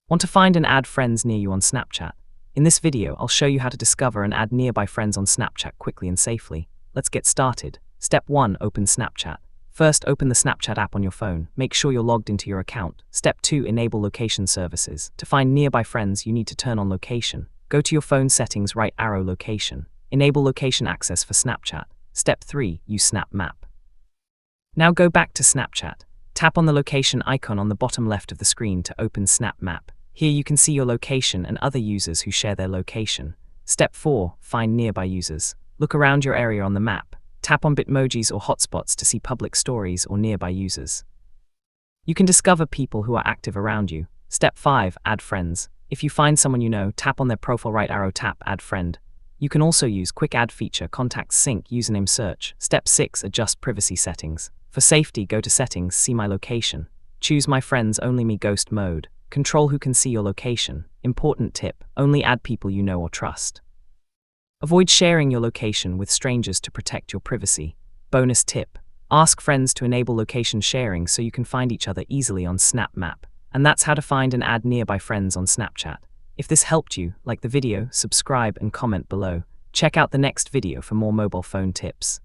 Want to find and add friends near you on Snapchat? In this video, I'll show you how to discover and add nearby friends on Snapchat quickly and safely. Let's get started. Step 1. Open Snapchat. First, open the Snapchat app on your phone. Make sure you're logged into your account. Step 2. Enable location services. To find nearby friends, you need to turn on location. Go to your phone settings, right arrow location. Enable location access for Snapchat. Step 3. Use Snap Map. Now go back to Snapchat. Tap on the location icon on the bottom left of the screen to open Snap Map. Here you can see your location and other users who share their location. Step 4. Find nearby users. Look around your area on the map. Tap on Bitmojis or hotspots to see public stories or nearby users. You can discover people who are active around you. Step 5. Add friends. If you find someone you know, tap on their profile, right arrow, tap Add Friend. You can also use Quick Add feature, Contacts Sync, username search. Step 6. Adjust privacy settings. For safety, go to Settings, see My Location. Choose My Friends Only Me Ghost Mode. Control who can see your location. Important tip: only add people you know or trust. Avoid sharing your location with strangers to protect your privacy. Bonus tip: ask friends to enable location sharing so you can find each other easily on Snap Map. And that's how to find and add nearby friends on Snapchat. If this helped you, like the video, subscribe and comment below. Check out the next video for more mobile phone tips.